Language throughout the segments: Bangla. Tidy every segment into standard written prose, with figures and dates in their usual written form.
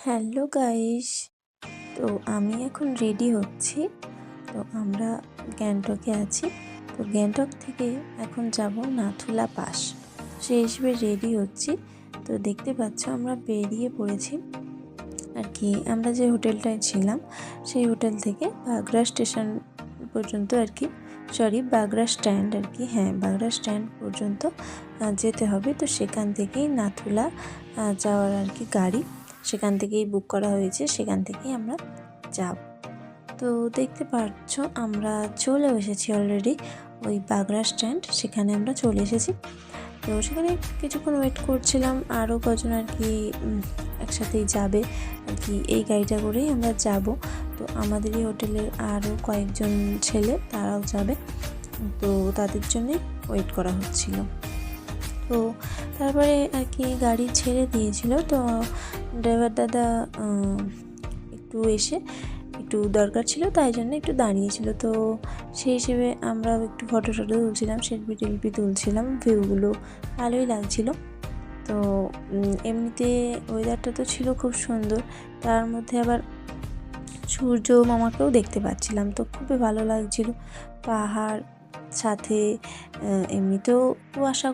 Hello guys. তো আমি এখন রেডি হচ্ছি। তো আমরা গ্যাংটকে আছি। তো গ্যাংটক থেকে এখন যাব নাথুলা পাস। সেই হিসেবে রেডি হচ্ছি। তো দেখতে পাচ্ছ আমরা বেরিয়ে পড়েছি আর কি। আমরা যে হোটেলটায় ছিলাম সেই হোটেল থেকে বাগড়া স্টেশন পর্যন্ত আর কি, বাগড়া স্ট্যান্ড আর কি, হ্যাঁ বাগড়া স্ট্যান্ড পর্যন্ত যেতে হবে। তো সেখান থেকেই নাথুলা যাওয়ার আর কি গাড়ি সেখান থেকেই বুক করা হয়েছে, সেখান থেকেই আমরা যাব। তো দেখতে পাচ্ছ আমরা চলে এসেছি অলরেডি ওই বাগড়া স্ট্যান্ড, সেখানে আমরা চলে এসেছি। তো সেখানে কিছুক্ষণ ওয়েট করছিলাম, আরও কজন আর কি একসাথেই যাবে আর কি, এই গাড়িটা করেই আমরা যাব। তো আমাদেরই হোটেলের আরও কয়েকজন ছেলে তারাও যাবে, তো তাদের জন্যই ওয়েট করা হচ্ছিল। তো তারপরে আর কি গাড়ি ছেড়ে দিয়েছিল। তো ড্রাইভার দাদা একটু এসে একটু দরকার ছিল তাই জন্য একটু দাঁড়িয়েছিল। তো সেই হিসেবে আমরা একটু ফটো তুলছিলাম, সেলফি তুলছিলাম, ভিউগুলো ভালোই লাগছিল। তো এমনিতে ওয়েদারটা তো ছিল খুব সুন্দর, তার মধ্যে আবার সূর্য মামাকেও দেখতে পাচ্ছিলাম, তো খুবই ভালো লাগছিল। পাহাড় সাথে এমনিতেও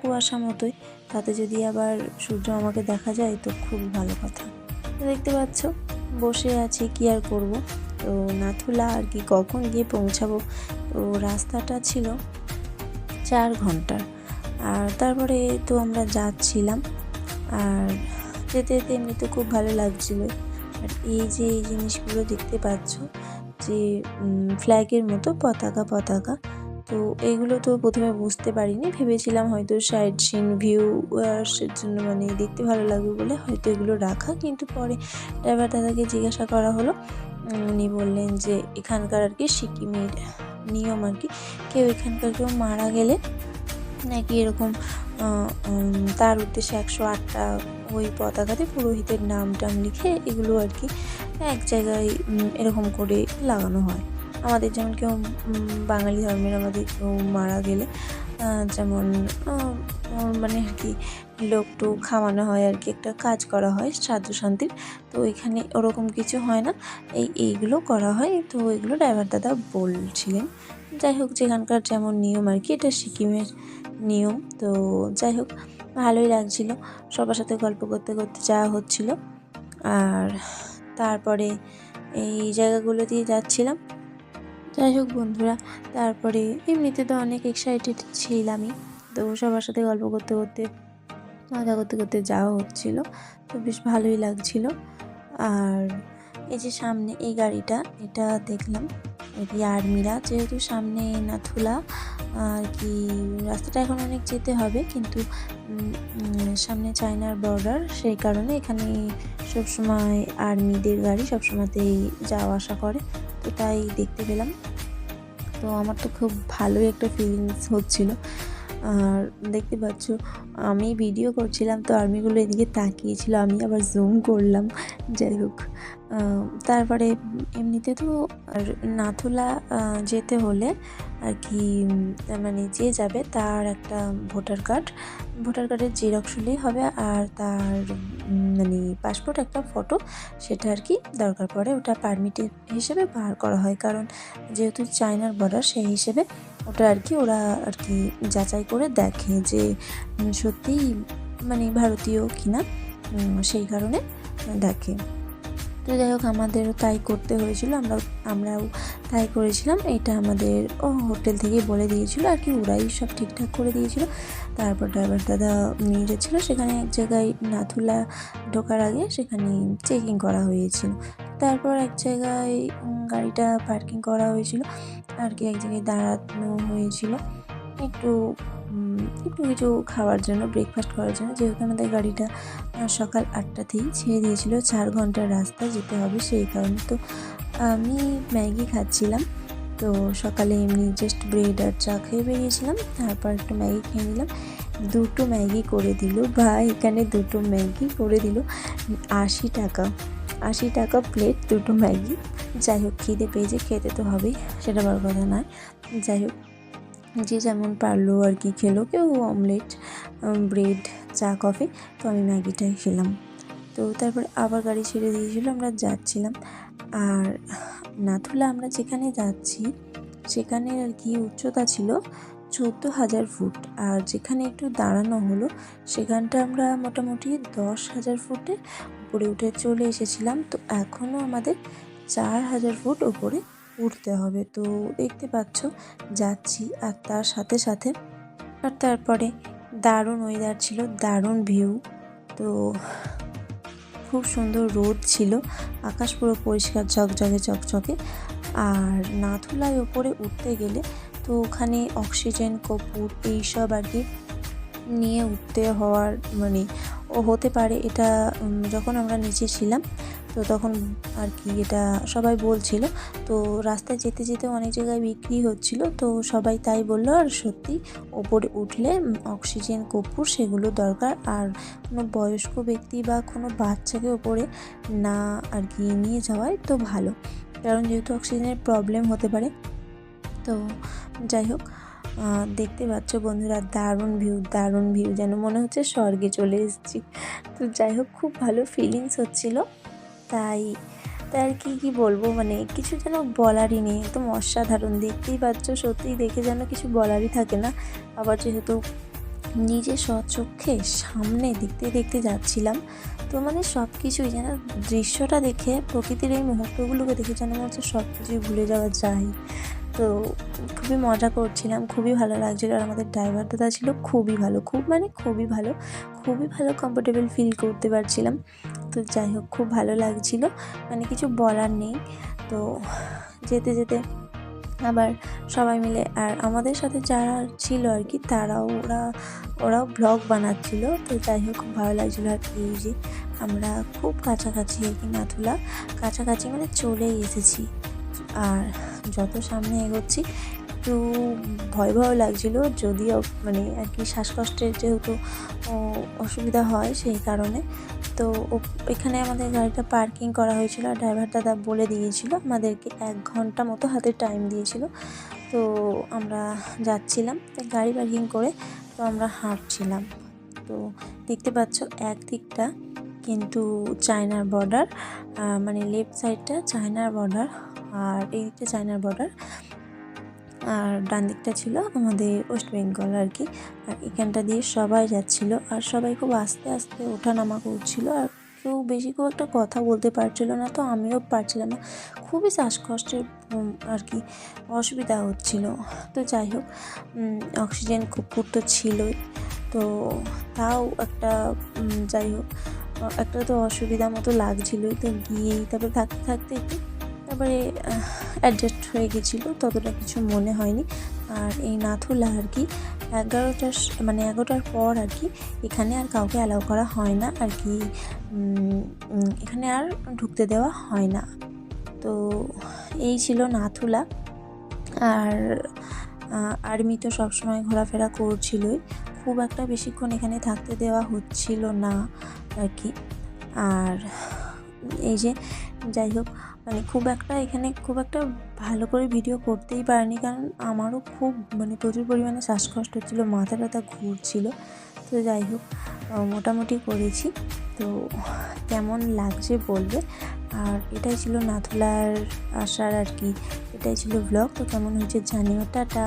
কুয়াশা মতোই, তাতে যদি আবার সূর্য মামাকে দেখা যায় তো খুবই ভালো কথা। তো দেখতে পাচ্ছ বসে আছি, কি আর করব। তো নাথুলা আর কি কখন গিয়ে পৌঁছাবো। তো রাস্তাটা ছিল 4 ঘন্টার। আর তারপরে তো আমরা যাচ্ছিলাম, আর যেতে যেতে এমনিতে খুব ভালো লাগছিল। আর এই যে এই জিনিসগুলো দেখতে পাচ্ছ যে ফ্ল্যাগের মতো পতাকা, তো এইগুলো তো প্রথমে বুঝতে পারিনি, ভেবেছিলাম হয়তো সাইড সিন ভিউ এর জন্য মানে দেখতে ভালো লাগবে বলে হয়তো এগুলো রাখা, কিন্তু পরে ড্রাইভার দাদাকে জিজ্ঞাসা করা হলো, উনি বললেন যে এখানকার আর কি সিকিমের নিয়ম আর কি, এখানকার কেউ মারা গেলে নাকি এরকম তার উদ্দেশ্যে 108টা ওই পতাকাতে পুরোহিতের নাম টাম লিখে এগুলো আর কি এক জায়গায় এরকম করে লাগানো হয়। আমাদের যেমন কেউ বাঙালি ধর্মের আমাদের কেউ মারা গেলে যেমন মানে আর কি লোকটু খাওয়ানো হয় আর কি, একটা কাজ করা হয় শ্রাদ্ধ শান্তির। তো এখানে ওরকম কিছু হয় না, এইগুলো করা হয়। তো এগুলো ড্রাইভার দাদা বলছিলেন। যাই হোক, যেখানকার যেমন নিয়ম আর কি, এটা সিকিমের নিয়ম। তো যাই হোক, ভালোই লাগছিল, সবার সাথে গল্প করতে করতে যাওয়া হচ্ছিল। আর তারপরে এই জায়গাগুলো দিয়ে যাচ্ছিলাম। যাই হোক বন্ধুরা, তারপরে এমনিতে তো অনেক এক্সাইটেড ছিলামই। তো সবার সাথে গল্প করতে করতে মজা করতে করতে যাওয়া হচ্ছিল, তো বেশ ভালোই লাগছিল। আর এই যে সামনে এই গাড়িটা, এটা দেখলাম এটি আর্মিরা, যেহেতু সামনে নাথুলা আর কি রাস্তাটা এখন অনেক যেতে হবে, কিন্তু সামনে চায়নার বর্ডার, সেই কারণে এখানে সবসময় আর্মিদের গাড়ি সবসময়তেই যাওয়া আসা করে, তো তাই দেখতে পেলাম। তো আমার তো খুব ভালোই একটা ফিলিংস হচ্ছিল। আর দেখতে পাচ্ছ আমি ভিডিও করছিলাম, তো আর্মিগুলো এদিকে তাকিয়েছিল, আমি আবার জুম করলাম। যাই হোক, তারপরে এমনিতে তো আর নাথুলা যেতে হলে আর কি মানে যে যাবে তার একটা ভোটার কার্ডের জেরক্স হলেই হবে, আর তার মানে পাসপোর্ট একটা ফটো, সেটা আর কি দরকার পড়ে। ওটা পারমিটের হিসেবে বার করা হয়, কারণ যেহেতু চায়নার বর্ডার, সেই হিসেবে ওটা আর কি ওরা আর কি যাচাই করে দেখে যে সত্যিই মানে ভারতীয় কিনা, সেই কারণে দেখে। তো যাই হোক, আমাদেরও তাই করতে হয়েছিল, আমরাও তাই করেছিলাম। এটা আমাদের হোটেল থেকেই বলে দিয়েছিল আর কি, ওরাই সব ঠিকঠাক করে দিয়েছিল। তারপর ড্রাইভার দাদা নিয়ে গেছিলো সেখানে এক জায়গায় নাথুলা ঢোকার আগে, সেখানে চেকিং করা হয়েছিল। তারপর এক জায়গায় গাড়িটা পার্কিং করা হয়েছিল আর কি, এক জায়গায় দাঁড়ানো হয়েছিল একটু কিছু খাওয়ার জন্য, ব্রেকফাস্ট করার জন্য, যেহেতু আমাদের গাড়িটা সকাল 8টাতেই ছেড়ে দিয়েছিল, 4 ঘন্টার রাস্তা যেতে হবে, সেই কারণে। তো আমি ম্যাগি খাচ্ছিলাম। তো সকালে এমনি জাস্ট ব্রেড আর চা খেয়ে বেরিয়েছিলাম, তারপর একটু ম্যাগি খেয়ে নিলাম। 2টো ম্যাগি করে দিল ভাই, এখানে 2টো ম্যাগি করে দিল 80 টাকা প্লেট, 2টো ম্যাগি। যাই হোক, খিদে পেয়েছে, খেতে তো হবেই, সেটা বড় কথা নয়। যাই হোক, যে যেমন পারলো আর কি খেলো, কেউ অমলেট, ব্রেড, চা, কফি, তো আমি ম্যাগিটাই খেলাম। তো তারপরে আবার গাড়ি ছেড়ে দিয়েছিল, আমরা যাচ্ছিলাম। আর নাথুলা আমরা যেখানে যাচ্ছি সেখানে আর কি উচ্চতা ছিল 14,000 ফুট, আর যেখানে একটু দাঁড়ানো হলো সেখানটা আমরা মোটামুটি 10,000 ফুটে উপরে উঠে চলে এসেছিলাম। তো এখনও আমাদের 4,000 ফুট উপরে উঠতে হবে। তো দেখতে পাচ্ছ যাচ্ছি, আর তার সাথে সাথে আর তারপরে দারুণ ওয়েদার ছিল, দারুণ ভিউ। তো খুব সুন্দর রোদ ছিল, আকাশ পুরো পরিষ্কার ঝকঝকে চকচকে। আর নাথুলায় ওপরে উঠতে গেলে তো ওখানে অক্সিজেন কর্পূর এইসব আর কি নিয়ে উঠতে হওয়ার মানে ও হতে পারে এটা। যখন আমরা নিচে ছিলাম তো তখন আর কি এটা সবাই বলছিল। তো রাস্তায় যেতে যেতে অনেক জায়গায় বিক্রি হচ্ছিল, তো সবাই তাই বললো। আর সত্যি ওপরে উঠলে অক্সিজেন কর্পূর সেগুলো দরকার। আর কোনো বয়স্ক ব্যক্তি বা কোনো বাচ্চাকে ওপরে না আর কি নিয়ে যাওয়াই তো ভালো, কারণ যেহেতু অক্সিজেনের প্রবলেম হতে পারে। তো যাই হোক, দেখতে পাচ্ছ বন্ধুরা দারুণ ভিউ, যেন মনে হচ্ছে স্বর্গে চলে এসেছি। তো যাই হোক, খুব ভালো ফিলিংস হচ্ছিল। তাই আর কি বলবো, মানে কিছু যেন বলারই নেই, একদম অসাধারণ। দেখতেই পাচ্ছ, সত্যিই দেখে যেন কিছু বলারই থাকে না। আবার যেহেতু নিজে স্বচক্ষে সামনে দেখতে যাচ্ছিলাম, তো মানে সব কিছুই যেন দৃশ্যটা দেখে, প্রকৃতির এই মুহূর্তগুলোকে দেখে যেন মনে হচ্ছে সব কিছুই ভুলে যাওয়া যায়। তো খুবই মজা করছিলাম, খুবই ভালো লাগছিলো। আর আমাদের ড্রাইভার দাদা ছিল খুবই ভালো, খুবই ভালো কমফোর্টেবল ফিল করতে পারছিলাম। তো যাই হোক, খুব ভালো লাগছিলো, মানে কিছু বলার নেই। তো যেতে যেতে আবার সবাই মিলে, আর আমাদের সাথে যারা ছিল আর কি ওরাও ব্লগ বানাচ্ছিল। তো যাই হোক, খুব ভালো লাগছিলো। আর এই যে আমরা খুব কাছাকাছি আর কি, নাথুলা কাছাকাছি মানে চলেই এসেছি। আর যত সামনে এগোচ্ছি একটু ভয় লাগছিলো, যদিও মানে আর কি শ্বাসকষ্টের যেহেতু অসুবিধা হয় সেই কারণে। তো এখানে আমাদের গাড়িটা পার্কিং করা হয়েছিল, আর ড্রাইভার দাদা বলে দিয়েছিল আমাদেরকে 1 ঘন্টা মতো হাতে টাইম দিয়েছিল। তো আমরা যাচ্ছিলাম গাড়ি পার্কিং করে, তো আমরা হাঁটছিলাম। তো দেখতে পাচ্ছ একদিকটা কিন্তু চায়নার বর্ডার, মানে লেফট সাইডটা চায়নার বর্ডার, আর এই দিকটা চায়নার বর্ডার, আর ডান দিকটা ছিল আমাদের ওয়েস্ট বেঙ্গল আর কি। আর এখানটা দিয়ে সবাই যাচ্ছিল, আর সবাই খুব আস্তে আস্তে ওঠানামা করছিল, আর কেউ বেশি খুব একটা কথা বলতে পারছিল না। তো আমিও পারছিলাম না, খুবই শ্বাসকষ্টের আর কি অসুবিধা হচ্ছিল। তো যাই হোক, অক্সিজেন কর্পূর তো ছিলই, তো তাও একটা যাই হোক একটা তো অসুবিধা মতো লাগছিলই। তো গিয়েই তারপরে থাকতে একটু তারপরে অ্যাডজাস্ট হয়ে গেছিলো, ততটা কিছু মনে হয়নি। আর এই নাথুলা আর কি 11টার পর আর কি এখানে আর কাউকে অ্যালাউ করা হয় না আর কি, এখানে আর ঢুকতে দেওয়া হয় না। তো এই ছিল নাথুলা। আর আর্মি তো সবসময় ঘোরাফেরা করছিলই, খুব একটা বেশিক্ষণ এখানে থাকতে দেওয়া হচ্ছিল না আর কি। আর এই যে যাই হোক, মানে এখানে খুব একটা ভালো করে ভিডিও করতেই পারিনি, কারণ আমারও খুব মানে প্রচুর পরিমাণে শ্বাসকষ্ট হচ্ছিলো, মাথা ব্যথা ঘুরছিল। তো যাই হোক, মোটামুটি করেছি। তো কেমন লাগছে বলবে। আর এটাই ছিল নাথুলার আসার আর কি, এটাই ছিল ব্লগ। তো কেমন হয়েছে জানিও, টাটা।